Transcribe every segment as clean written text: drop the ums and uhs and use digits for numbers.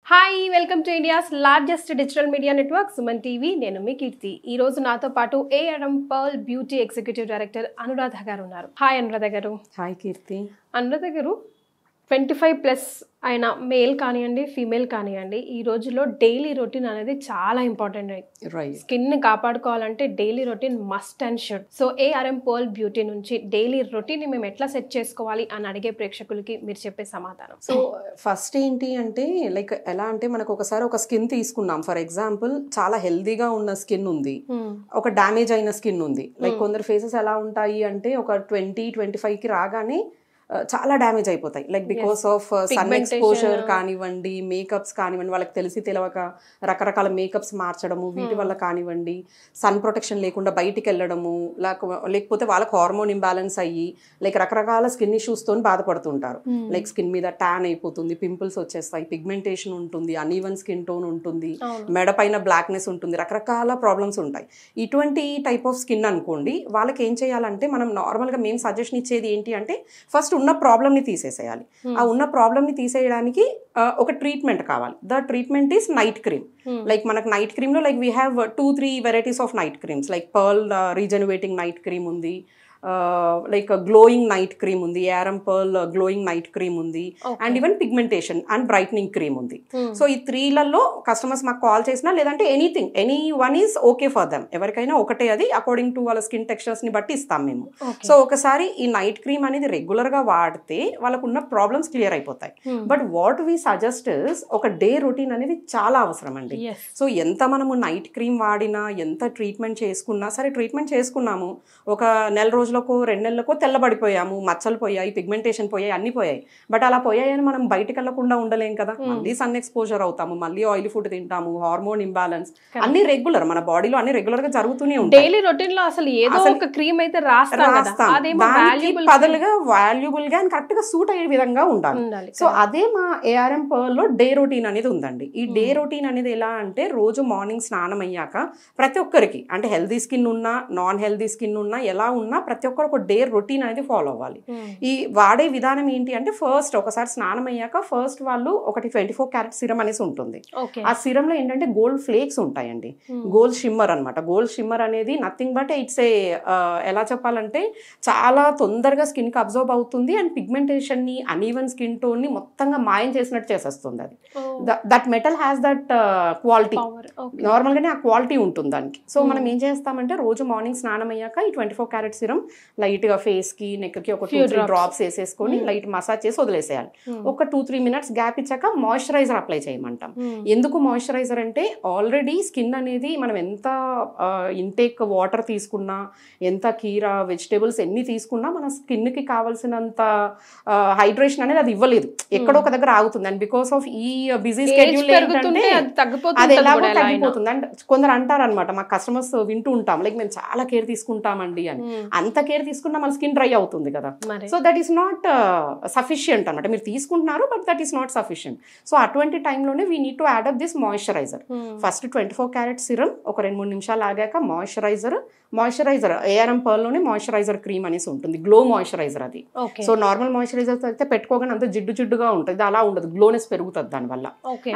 Hi welcome to India's largest digital media network Suman TV. నేను మీ కీర్తి. ఈ రోజు నాతో పాటు ARM pearl beauty executive director Anuradha గారు ఉన్నారు. హాయ్ అనురాధ గారు. హాయ్ కీర్తి. అనురాధ గారు, 25+ అయిన మేల్ కానివ్వండి, ఫీమేల్ కానివ్వండి, ఈ రోజుల్లో డైలీ రొటీన్ అనేది చాలా ఇంపార్టెంట్. స్కిన్ ని కాపాడుకోవాలంటే daily routine must and should. So ARM pearl beauty నుంచి డైలీ రొటీన్ ని మేము ఎట్లా సెట్ చేసుకోవాలి అని అడిగే ప్రేక్షకులకి మీరు చెప్పే సమాధానం. సో ఫస్ట్ ఏంటి అంటే లైక్ ఎలా అంటే మనకు ఒకసారి ఒక స్కిన్ తీసుకున్నాం. ఫర్ ఎగ్జాంపుల్ చాలా హెల్దీగా ఉన్న స్కిన్ ఉంది, ఒక డ్యామేజ్ అయిన స్కిన్ ఉంది. లైక్ కొందరు ఫేసెస్ ఎలా ఉంటాయి అంటే ఒక 20-25కి రాగానే చాలా డ్యామేజ్ అయిపోతాయి. Like because of sun exposure కానివ్వండి, మేకప్స్ కానివ్వండి, వాళ్ళకి తెలిసి తెలియక రకరకాల మేకప్స్ మార్చడము, వీటి వల్ల కానివ్వండి, సన్ ప్రొటెక్షన్ లేకుండా బయటికి వెళ్ళడము, లేకపోతే వాళ్ళకి హార్మోన్ ఇంబ్యాలెన్స్ అయ్యి లైక్ రకరకాల స్కిన్ ఇష్యూస్తో బాధపడుతుంటారు. లైక్ స్కిన్ మీద ట్యాన్ అయిపోతుంది, పింపుల్స్ వచ్చేస్తాయి, పిగ్మెంటేషన్ ఉంటుంది, అన్ఈవెన్ స్కిన్ టోన్ ఉంటుంది, మెడ పైన బ్లాక్నెస్ ఉంటుంది, రకరకాల ప్రాబ్లమ్స్ ఉంటాయి. ఇటువంటి టైప్ ఆఫ్ స్కిన్ అనుకోండి, వాళ్ళకి ఏం చేయాలంటే మనం నార్మల్గా మేము సజెషన్ ఇచ్చేది ఏంటి అంటే ఫస్ట్ ఉన్న ప్రాబ్లమ్ని తీసేసేయాలి. ఆ ఉన్న ప్రాబ్లమ్ని తీసేయడానికి ఒక ట్రీట్మెంట్ కావాలి. The treatment is night cream. Like మనకు నైట్ క్రీమ్లో like we have 2-3 varieties of night creams. Like pearl regenerating night cream ఉంది, లైక్ గ్లోయింగ్ నైట్ క్రీమ్ ఉంది, ARM pearl glowing night cream ఉంది, and even pigmentation and brightening cream ఉంది. So ఈ 3లలో customers మాకు call చేసినా లేదంటే any one is okay for them. ఎవరికైనా ఒకటే, అది అకార్డింగ్ టు వాళ్ళ స్కిన్ టెక్స్చర్స్ ని బట్టి ఇస్తాం మేము. సో ఒకసారి ఈ నైట్ క్రీమ్ అనేది రెగ్యులర్ గా వాడితే వాళ్ళకు ఉన్న ప్రాబ్లమ్స్ క్లియర్ అయిపోతాయి. But what we suggest is ఒక డే రొటీన్ అనేది చాలా అవసరం అండి. సో ఎంత మనము నైట్ క్రీమ్ వాడినా, ఎంత ట్రీట్మెంట్ చేసుకున్నా సరే, ట్రీట్మెంట్ చేసుకున్నాము ఒక నెల రోజులకో 2 నెలలకో తెల్లబడిపోయాము, మచ్చలు పోయాయి, పిగ్మెంటేషన్ పోయాయి, అన్ని పోయాయి. బట్ అలా పోయాయని మనం బయటకు వెళ్లకుండా ఉండలేం కదా. మళ్ళీ సన్ ఎక్స్పోజర్ అవుతాము, మళ్ళీ ఆయిల్ ఫుడ్ తింటాము, హార్మోన్ ఇంబ్యాలెన్స్ అన్ని రెగ్యులర్ మన బాడీలో అన్ని రెగ్యులర్ గా జరుగుతూనే ఉంటాయి. డైలీ రొటీన్ లో అసలు ఏదో ఒక క్రీమ్ అయితే రాస్తాం, బదులుగా వాల్యుబుల్ గా కరెక్ట్ గా సూట్ అయ్యే విధంగా ఉండాలి. సో అదే మా ఏఆర్ఎం పర్ల్ లో డే రొటీన్ అనేది ఉందండి. ఈ డే రొటీన్ అనేది ఎలా అంటే రోజు మార్నింగ్ స్నానం అయ్యాక ప్రతి ఒక్కరికి, అంటే హెల్దీ స్కిన్ ఉన్నా నాన్ హెల్దీ స్కిన్ ఉన్నా ఎలా ఉన్నా ప్రతి ఒక్కరు ఒక డే రొటీన్ అనేది ఫాలో అవ్వాలి. ఈ వాడే విధానం ఏంటి అంటే ఫస్ట్ ఒకసారి స్నానం అయ్యాక ఫస్ట్ వాళ్ళు ఒకటి 24 క్యారెట్ సిరం అనేసి ఉంటుంది. ఆ సిరం లో ఏంటంటే గోల్డ్ ఫ్లేక్స్ ఉంటాయండి, గోల్డ్ షిమ్మర్ అనమాట. గోల్డ్ షిమ్మర్ అనేది నథింగ్ బట్ ఇట్స్ ఏ ఎలా చెప్పాలంటే చాలా తొందరగా స్కిన్ కి అబ్జర్వ్ అవుతుంది అండ్ పిగ్మెంటేషన్ ని, అన్ఈవెన్ స్కిన్ టోన్ ని మొత్తంగా మాయం చేసినట్టు చేసేస్తుంది. అది that metal has that quality, normal గానే ఆ క్వాలిటీ ఉంటుంది దానికి. సో మనం ఏం చేస్తామంటే రోజు మార్నింగ్ స్నానం అయ్యాక ఈ 24 క్యారెట్ సిరం లైట్ గా ఫేస్ కి, నెక్ కి ఒక 2-3 డ్రాప్స్ వేసేసుకొని లైట్ మసాజ్ చేసి వదిలేసేయాలి. ఒక 2-3 మినిట్స్ గ్యాప్ ఇచ్చాక మాయిశ్చరైజర్ అప్లై చేయమంటాం. ఎందుకు మాయిశ్చరైజర్ అంటే ఆల్రెడీ స్కిన్ అనేది మనం ఎంత ఇంటేక్ వాటర్ తీసుకున్నా, ఎంత కీరా వెజిటేబుల్స్ ఎన్ని తీసుకున్నా మన స్కిన్ కి కావాల్సినంత హైడ్రేషన్ అనేది అది ఇవ్వలేదు, ఎక్కడో ఒక దగ్గర ఆగుతుంది. అండ్ బికాస్ ఆఫ్ ఈ బిజీ స్కెడ్యూల్ ఏంటంటే అది ఎలాగో తగ్గిపోతుంది. అండ్ కొందరు అంటారు అనమాట, మా కస్టమర్స్ వింటూ ఉంటాం, లైక్ మేము చాలా కేర్ తీసుకుంటామండి అని. అంత కేర్ తీసుకున్నా మన స్కిన్ డ్రై అవుతుంది కదా. So that is not sufficient అనమాట. మీరు తీసుకుంటున్నారు but that is not sufficient. So అటువంటి టైంలోనే we need to add up this moisturiser. First 24 carrot serum ఒక 2-3 నిమిషాలు ఆగాక మాయిశ్చరైజర్ ఏఆర్ఎం పర్ల్ లోనే మాయిశ్చరైజర్ క్రీమ్ అనేసి ఉంటుంది, గ్లో మాయిశ్చరైజర్ అది. సో నార్మల్ మాయిశ్చరైజర్ అయితే పెట్టుకోగానే అంత జిడ్డుగా ఉంటుంది, అలా ఉండదు, గ్లోనెస్ పెరుగుతుంది దానివల్ల.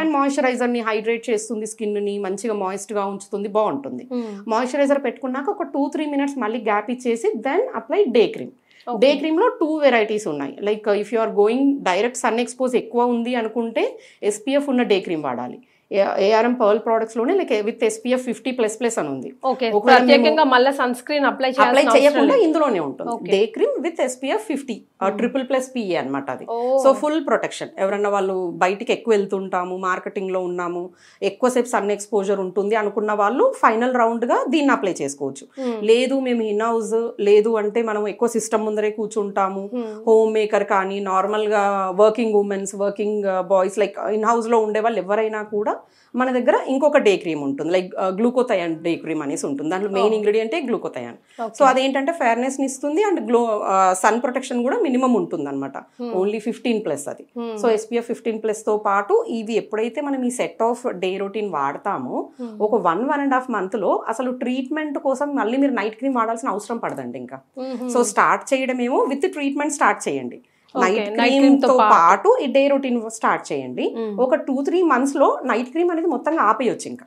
అండ్ మాయిశ్చరైజర్ ని హైడ్రేట్ చేస్తుంది, స్కిన్ ని మంచిగా మాయిస్ట్ గా ఉంచుతుంది, బాగుంటుంది. మాయిశ్చరైజర్ పెట్టుకున్నాక ఒక 2-3 మినిట్స్ మళ్ళీ గ్యాప్ ఇచ్చేసి then apply day cream. Day cream లో 2 వెరైటీస్ ఉన్నాయి. Like if you are going direct sun expose ఎక్కువ ఉంది అనుకుంటే SPF ఉన్న డే క్రీమ్ వాడాలి. ఏఆర్ఎం పర్ల్ ప్రొడక్ట్స్ లోనే లైక్ విత్ SPF 50++ అని ఉంది. ప్రత్యేకంగా మళ్ళీ సన్ స్క్రీన్ అప్లై చేయకుండా ఇందులోనే ఉంటుంది day cream with SPF 50 ++PA అనమాట అది. So full protection. ఎవరన్నా వాళ్ళు బయటికి ఎక్కువ వెళ్తుంటాము, మార్కెటింగ్ లో ఉన్నాము, ఎక్కువసేపు సన్ ఎక్స్పోజర్ ఉంటుంది అనుకున్న వాళ్ళు ఫైనల్ రౌండ్ గా దీన్ని అప్లై చేసుకోవచ్చు. లేదు మేము ఇన్ హౌస్, లేదు అంటే మనం ఎక్కువ సిస్టమ్ ముందరే కూర్చుంటాము, హోమ్ మేకర్ కానీ నార్మల్ గా working women's, working boys, like in house లో ఉండే వాళ్ళు ఎవరైనా కూడా మన దగ్గర ఇంకొక డే క్రీమ్ ఉంటుంది, లైక్ గ్లూకోథయాన్ డే క్రీమ్ అనేసి ఉంటుంది. దాంట్లో మెయిన్ ఇంగ్రీడియంటే గ్లూకోథయాన్. సో అదేంటంటే ఫెయిర్నెస్ ని ఇస్తుంది అండ్ సన్ ప్రొటెక్షన్ కూడా మినిమం ఉంటుంది అనమాట, ఓన్లీ 15+ అది. సో SPF 15+ తో పాటు ఇవి ఎప్పుడైతే మనం ఈ సెట్ ఆఫ్ డే రొటీన్ వాడతామో ఒక 1-1.5 month లో అసలు ట్రీట్మెంట్ కోసం మళ్ళీ మీరు నైట్ క్రీమ్ వాడాల్సిన అవసరం పడదండి ఇంకా. సో స్టార్ట్ చేయడమేమో విత్ ట్రీట్మెంట్ స్టార్ట్ చేయండి. నైట్ క్రీమ్ తో పాటు ఈ డే రొటీన్ స్టార్ట్ చేయండి. ఒక 2-3 months లో నైట్ క్రీమ్ అనేది మొత్తంగా ఆపేయొచ్చు. ఇంకా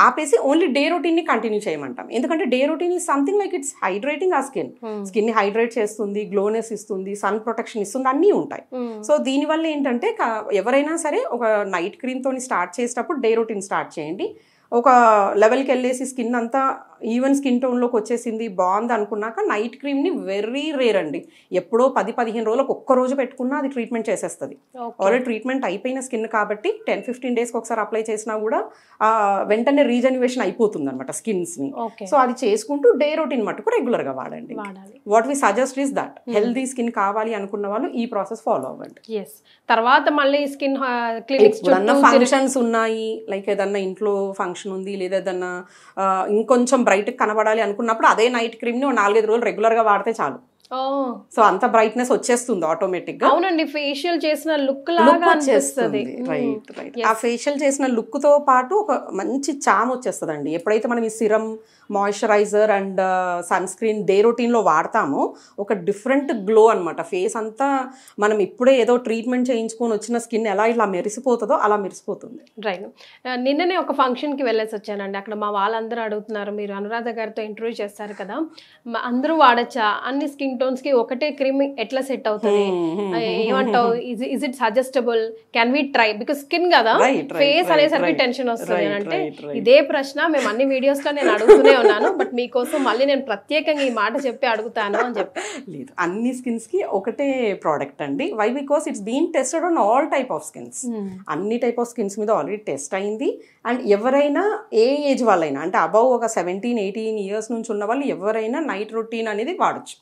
ఆపేసి ఓన్లీ డే రొటీన్ ని కంటిన్యూ చేయమంటాం. ఎందుకంటే day routine is something like it's hydrating ఆ స్కిన్ ని హైడ్రేట్ చేస్తుంది, గ్లోనెస్ ఇస్తుంది, సన్ ప్రొటెక్షన్ ఇస్తుంది, అన్నీ ఉంటాయి. సో దీనివల్ల ఏంటంటే ఎవరైనా సరే ఒక నైట్ క్రీమ్ తోని స్టార్ట్ చేసేటప్పుడు డే రొటీన్ స్టార్ట్ చేయండి. ఒక లెవెల్కి వెళ్ళేసి స్కిన్ అంతా ఈవెన్ స్కిన్ టోన్లోకి వచ్చేసింది, బాగుంది అనుకున్నాక నైట్ క్రీమ్ని వెరీ రేర్ అండి, ఎప్పుడో 10-15 రోజులకు ఒక్క రోజు పెట్టుకున్నా అది ట్రీట్మెంట్ చేసేస్తుంది. ఆల్రెడీ ట్రీట్మెంట్ అయిపోయిన స్కిన్ కాబట్టి 10-15 డేస్కి ఒకసారి అప్లై చేసినా కూడా వెంటనే రీజెన్యువేషన్ అయిపోతుంది అనమాట స్కిన్స్ని. సో అది చేసుకుంటూ డే రొటీన్ మటుకు రెగ్యులర్గా వాడండి. What we suggest is that healthy skin కావాలి అనుకున్న వాళ్ళు ఈ ప్రాసెస్ ఫాలో అవ్వండి. తర్వాత మళ్ళీ స్కిన్ క్లినిక్స్ ఫంక్షన్స్ ఉన్నాయి, లైక్ ఏదన్నా ఇంట్లో ఫంక్షన్ ఉంది, లేదా ఏదన్నా ఇంకొంచెం బ్రైట్ కనబడాలి అనుకున్నప్పుడు అదే నైట్ క్రీమ్ ని 4-5 రోజులు రెగ్యులర్ గా వాడితే చాలు. సో అంత బ్రైట్నెస్ వచ్చేస్తుంది ఆటోమేటిక్ గా. అవునండి, ఫేషియల్ చేసిన లుక్ లాగా అనిపిస్తుంది. రైట్. ఆ ఫేషియల్ చేసిన లుక్ తో పాటు ఒక మంచి చామ్ వచ్చేస్తుంది అండి. ఎప్పుడైతే మనం ఈ serum, moisturiser and sunscreen day routine లో వాడతామో ఒక డిఫరెంట్ గ్లో అనమాట. ఫేస్ అంతా మనం ఇప్పుడే ఏదో ట్రీట్మెంట్ చేయించుకొని వచ్చిన స్కిన్ ఎలా ఇలా మెరిసిపోతుందో అలా మెరిసిపోతుంది. రైట్. నిన్ననే ఒక ఫంక్షన్ కి వెళ్ళేసి వచ్చానండి. అక్కడ మా వాళ్ళందరూ అడుగుతున్నారు, మీరు అనురాధ గారితో ఇంటర్వ్యూ చేస్తారు కదా, అందరూ వాడచ్చా, అన్ని స్కిన్ టోన్స్ కి ఒకటే క్రీమ్ ఎట్లా సెట్ అవుతుంది, ఏమంటావు, is it suggestible, can we try, because skin కదా, ఫేస్ అనేసరికి టెన్షన్ వస్తుంది అని అంటే ఇదే ప్రశ్న మేము అన్ని వీడియోస్ లో నేను అడుగుతూనే ఉన్నాను, బట్ మీకోసం మళ్ళీ నేను ప్రత్యేకంగా ఈ మాట చెప్పి అడుగుతాను అని చెప్పి. లేదు, అన్ని స్కిన్స్ కి ఒకటే ప్రోడక్ట్ అండి. Why? Because it's been tested on all type of skins. అన్ని టైప్ ఆఫ్ స్కిన్స్ మీద ఆల్రెడీ టెస్ట్ అయింది. అండ్ ఎవరైనా ఏ ఏజ్ వాళ్ళైనా, అంటే అబౌవ్ ఒక 17-18 years నుంచి ఉన్న వాళ్ళు ఎవరైనా నైట్ రొటీన్ అనేది వాడచ్చు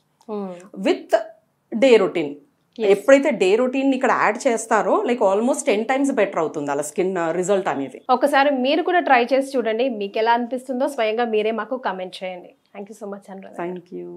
విత్ డే రొటీన్. ఎప్పుడైతే డే రొటీన్ ఇక్కడ యాడ్ చేస్తారో లైక్ ఆల్మోస్ట్ 10 times బెటర్ అవుతుంది అలా స్కిన్ రిజల్ట్ అనేది. ఒకసారి మీరు కూడా ట్రై చేసి చూడండి, మీకు ఎలా అనిపిస్తుందో స్వయంగా మీరే మాకు కామెంట్ చేయండి. Thank you so much Anuradha. Thank you.